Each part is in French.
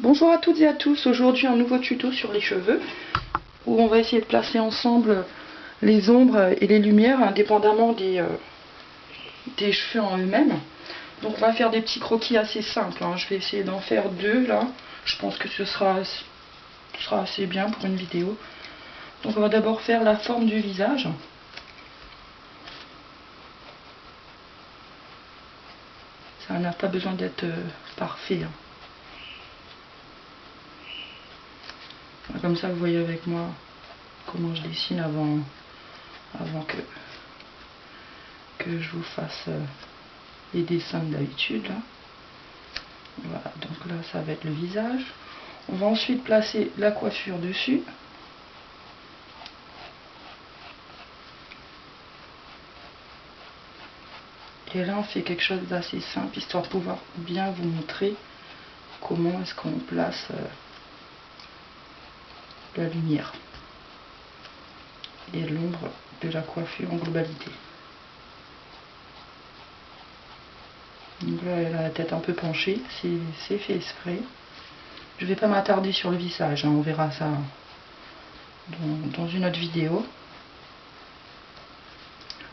Bonjour à toutes et à tous, aujourd'hui un nouveau tuto sur les cheveux où on va essayer de placer ensemble les ombres et les lumières indépendamment des cheveux en eux-mêmes. Donc on va faire des petits croquis assez simples, hein. Je vais essayer d'en faire deux là, je pense que ce sera assez bien pour une vidéo. Donc on va d'abord faire la forme du visage. Ça n'a pas besoin d'être parfait, hein. Comme ça, vous voyez avec moi comment je dessine avant que je vous fasse les dessins d'habitude. Voilà, donc là, ça va être le visage. On va ensuite placer la coiffure dessus. Et là, on fait quelque chose d'assez simple, histoire de pouvoir bien vous montrer comment est-ce qu'on place la lumière et l'ombre de la coiffure en globalité. Donc là, elle a la tête un peu penchée, c'est fait exprès. Je ne vais pas m'attarder sur le visage, hein, on verra ça dans une autre vidéo.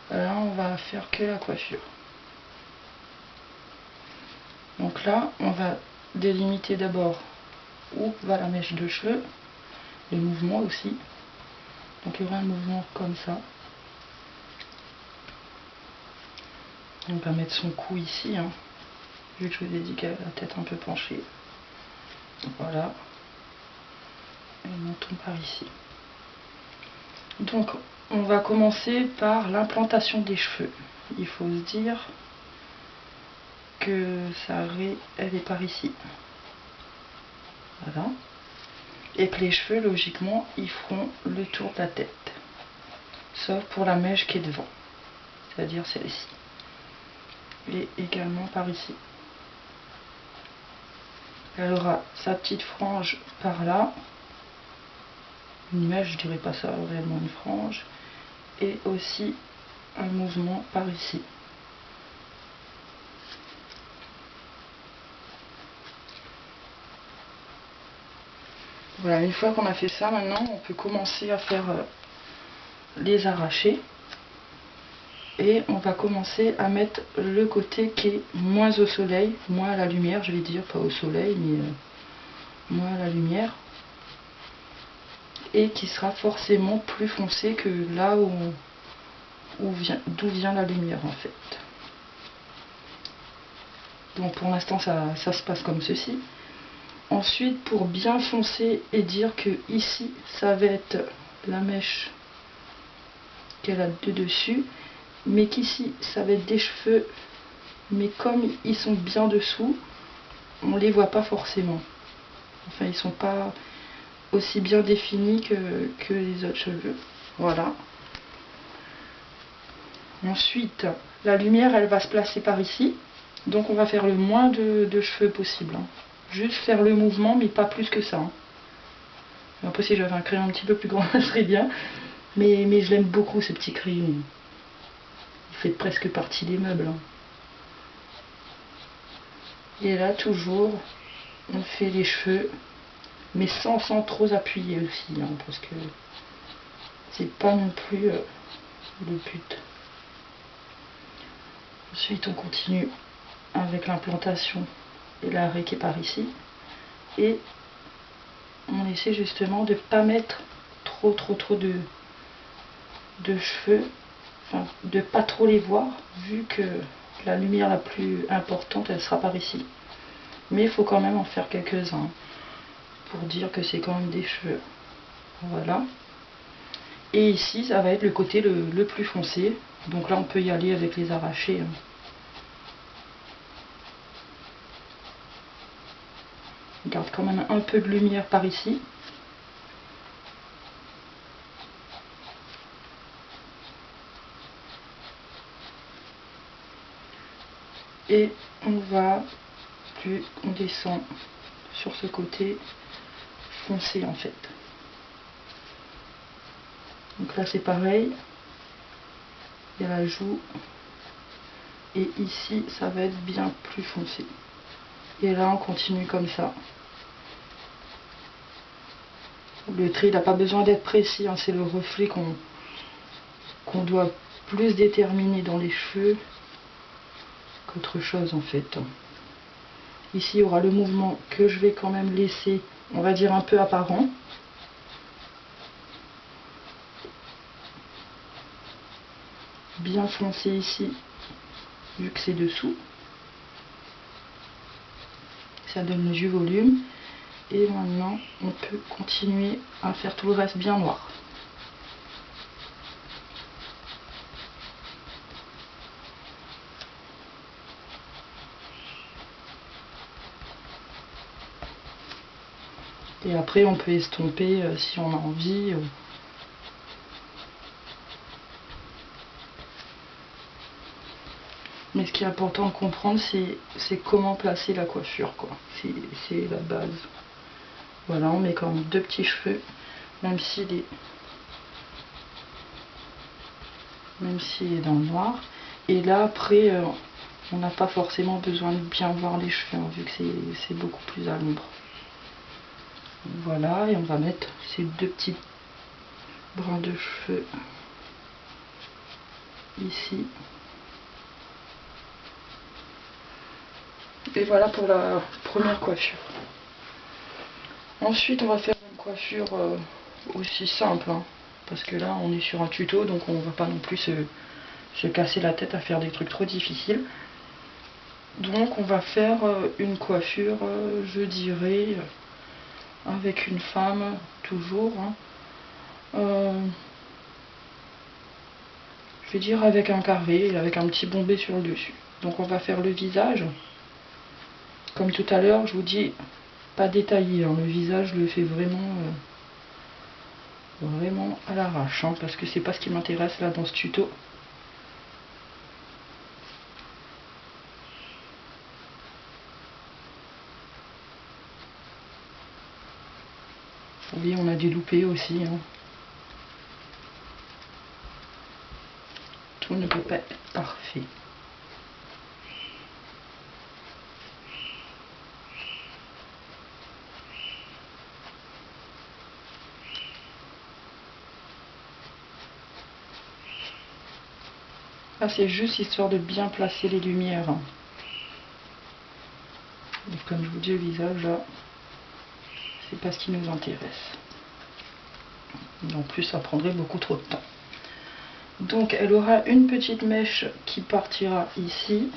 Là, on va faire que la coiffure. Donc là, on va délimiter d'abord où va la mèche de cheveux, les mouvements aussi. Donc il y aura un mouvement comme ça. On va mettre son cou ici, hein, vu que je vous ai dit qu'elle a la tête un peu penchée. Voilà. Et montons par ici. Donc on va commencer par l'implantation des cheveux. Il faut se dire que elle est par ici. Voilà. Et que les cheveux, logiquement, ils feront le tour de la tête. Sauf pour la mèche qui est devant. C'est-à-dire celle-ci. Et également par ici. Elle aura sa petite frange par là. Une mèche, je dirais pas ça réellement une frange. Et aussi un mouvement par ici. Voilà, une fois qu'on a fait ça, maintenant on peut commencer à faire les arrachés. Et on va commencer à mettre le côté qui est moins au soleil, moins à la lumière, je vais dire, pas au soleil, mais moins à la lumière. Et qui sera forcément plus foncé que là d'où vient la lumière en fait. Donc pour l'instant ça se passe comme ceci. Ensuite, pour bien foncer et dire que ici ça va être la mèche qu'elle a de dessus, mais qu'ici ça va être des cheveux, mais comme ils sont bien dessous, on les voit pas forcément. Enfin, ils sont pas aussi bien définis que les autres cheveux. Voilà. Ensuite, la lumière, elle va se placer par ici. Donc on va faire le moins de cheveux possible, hein. Juste faire le mouvement, mais pas plus que ça, hein. Après, si j'avais un crayon un petit peu plus grand, ça serait bien. Mais je l'aime beaucoup, ce petit crayon. Il fait presque partie des meubles, hein. Et là, toujours, on fait les cheveux, mais sans trop appuyer aussi, hein, parce que c'est pas non plus le but. Ensuite, on continue avec l'implantation et l'arrêt qui est par ici. Et on essaie justement de ne pas mettre trop de cheveux, enfin de pas trop les voir, vu que la lumière la plus importante, elle sera par ici. Mais il faut quand même en faire quelques-uns pour dire que c'est quand même des cheveux. Voilà. Et ici, ça va être le côté le plus foncé. Donc là, on peut y aller avec les arrachés, hein. On garde quand même un peu de lumière par ici. Et plus on descend sur ce côté foncé en fait. Donc là c'est pareil. Il y a la joue. Et ici ça va être bien plus foncé. Et là on continue comme ça. Le trait, il n'a pas besoin d'être précis, hein, c'est le reflet qu'on doit plus déterminer dans les cheveux qu'autre chose en fait. Ici, il y aura le mouvement que je vais quand même laisser, on va dire, un peu apparent. Bien foncé ici, vu que c'est dessous. Ça donne du volume. Et maintenant, on peut continuer à faire tout le reste bien noir. Et après, on peut estomper si on a envie. Mais ce qui est important de comprendre, c'est comment placer la coiffure, quoi. C'est la base. Voilà, on met quand même 2 petits cheveux, même s'il est dans le noir. Et là, après, on n'a pas forcément besoin de bien voir les cheveux, hein, vu que c'est beaucoup plus à l'ombre. Voilà, et on va mettre ces 2 petits brins de cheveux ici. Et voilà pour la première coiffure. Ensuite, on va faire une coiffure aussi simple, hein, parce que là, on est sur un tuto, donc on ne va pas non plus se casser la tête à faire des trucs trop difficiles. Donc, on va faire une coiffure, je dirais, avec une femme, toujours. Hein. Je vais dire avec un carré, avec un petit bombé sur le dessus. Donc, on va faire le visage. Comme tout à l'heure, je vous dis, pas détaillé, hein, le visage, je le fais vraiment à l'arrache, hein, parce que c'est pas ce qui m'intéresse là dans ce tuto. Oui, on a des loupés aussi, hein. Tout ne peut pas être parfait. Là, c'est juste histoire de bien placer les lumières, hein. Et comme je vous dis, le visage, là, c'est pas ce qui nous intéresse. En plus, ça prendrait beaucoup trop de temps. Donc, elle aura une petite mèche qui partira ici.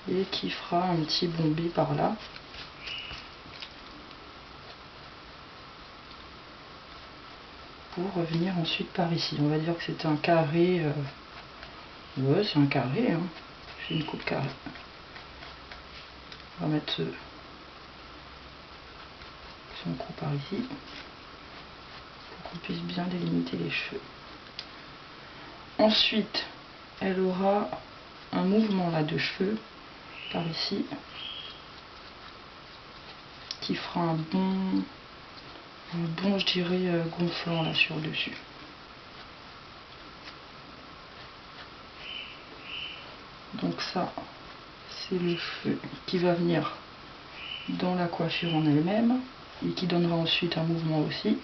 Et qui fera un petit bombé par là. Pour revenir ensuite par ici. On va dire que c'est un carré. Ouais, c'est un carré, hein. C'est une coupe carrée. On va mettre son coup par ici. Pour qu'on puisse bien délimiter les cheveux. Ensuite, elle aura un mouvement là de cheveux par ici. Qui fera un bon je dirais, gonflant là sur le dessus. Donc ça, c'est le cheveu qui va venir dans la coiffure en elle-même et qui donnera ensuite un mouvement aussi.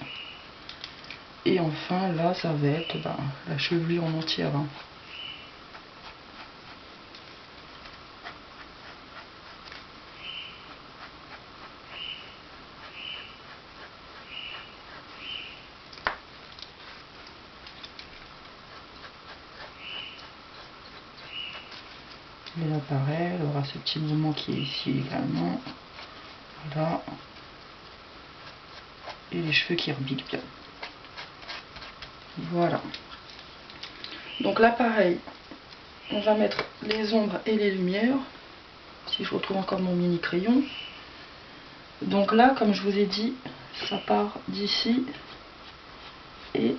Et enfin là, ça va être la chevelure en entière, hein. Et là pareil, elle aura ce petit mouvement qui est ici également. Voilà. Et les cheveux qui rebiquent bien. Voilà. Donc là pareil, on va mettre les ombres et les lumières. Si je retrouve encore mon mini crayon. Donc là, comme je vous ai dit, ça part d'ici. Et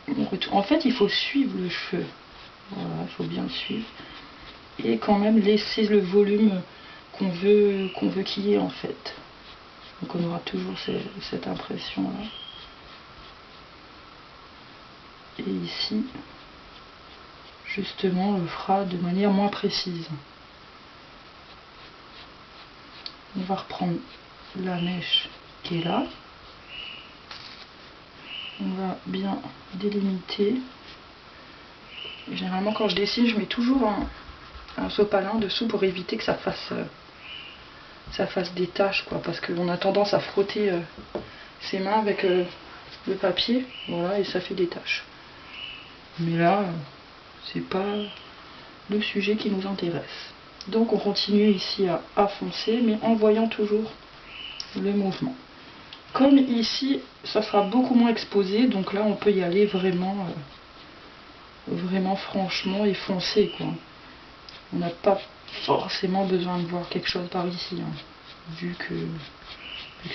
on retourne. En fait, il faut suivre le cheveu. Voilà, il faut bien le suivre. Et quand même laisser le volume qu'on veut qu'il y ait en fait. Donc on aura toujours cette impression là. Et ici, justement, on le fera de manière moins précise. On va reprendre la mèche qui est là. On va bien délimiter. Généralement quand je dessine, je mets toujours un sopalin dessous pour éviter que ça fasse des taches, quoi, parce qu'on a tendance à frotter ses mains avec le papier, voilà, et ça fait des taches. Mais là, c'est pas le sujet qui nous intéresse. Donc on continue ici à foncer, mais en voyant toujours le mouvement. Comme ici, ça sera beaucoup moins exposé, donc là on peut y aller vraiment, vraiment franchement et foncer, quoi. On n'a pas forcément besoin de voir quelque chose par ici, hein, vu que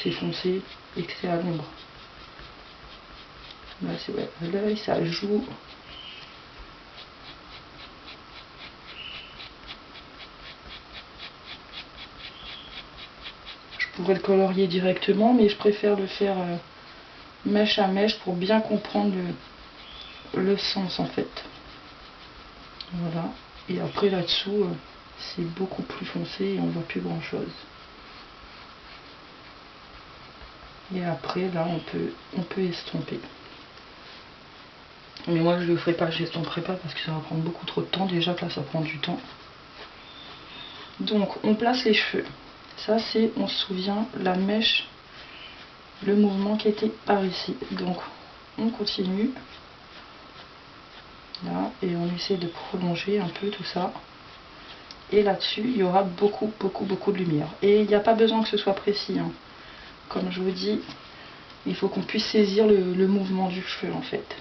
c'est foncé et que c'est à l'ombre. Là c'est ouais, l'œil, ça joue. Je pourrais le colorier directement, mais je préfère le faire mèche à mèche pour bien comprendre le sens en fait. Voilà. Et après là-dessous, c'est beaucoup plus foncé et on voit plus grand chose. Et après là on peut estomper. Mais moi je le ferai pas, j'estomperai pas parce que ça va prendre beaucoup trop de temps. Déjà que là ça prend du temps. Donc on place les cheveux. Ça c'est, on se souvient, la mèche, le mouvement qui était par ici. Donc on continue. Là, et on essaie de prolonger un peu tout ça. Et là-dessus, il y aura beaucoup de lumière. Et il n'y a pas besoin que ce soit précis, hein. Comme je vous dis, il faut qu'on puisse saisir le mouvement du cheveu en fait.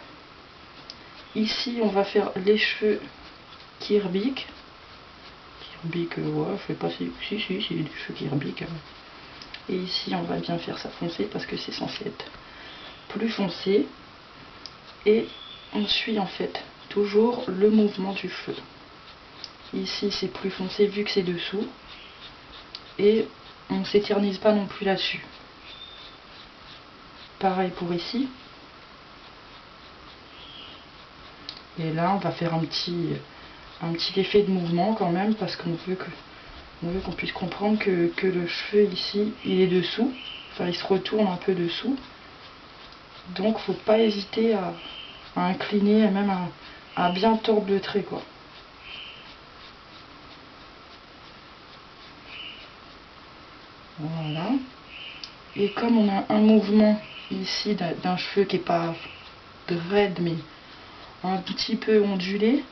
Ici, on va faire les cheveux qui rebiquent. Ouais, je fais pas si des cheveux qui rebiquent. Et ici, on va bien faire ça foncé parce que c'est censé être plus foncé. Et on suit en fait toujours le mouvement du cheveu. Ici c'est plus foncé vu que c'est dessous. Et on ne s'éternise pas non plus là-dessus. Pareil pour ici. Et là on va faire un petit effet de mouvement quand même parce qu'on veut qu'on puisse comprendre que le cheveu ici il est dessous. Enfin il se retourne un peu dessous. Donc faut pas hésiter à incliner et même à bien tordre le trait, quoi. Voilà. Et comme on a un mouvement ici d'un cheveu qui n'est pas raide mais un petit peu ondulé,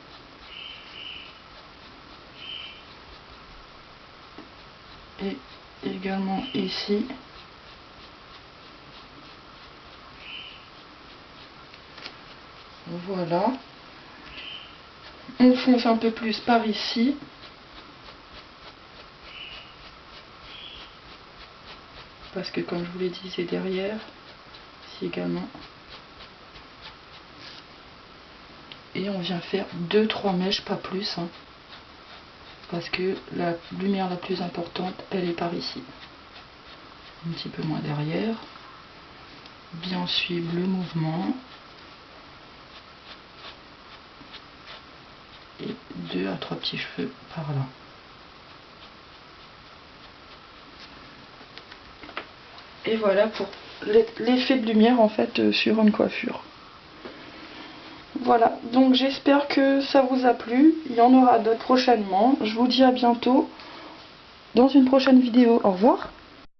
et également ici, voilà, on fonce un peu plus par ici. Parce que comme je vous l'ai dit, c'est derrière, ici également. Et on vient faire 2-3 mèches, pas plus, hein, parce que la lumière la plus importante, elle est par ici. Un petit peu moins derrière. Bien suivre le mouvement. Et 2 à 3 petits cheveux par là. Et voilà pour l'effet de lumière en fait sur une coiffure. Voilà, donc j'espère que ça vous a plu. Il y en aura d'autres prochainement. Je vous dis à bientôt dans une prochaine vidéo. Au revoir.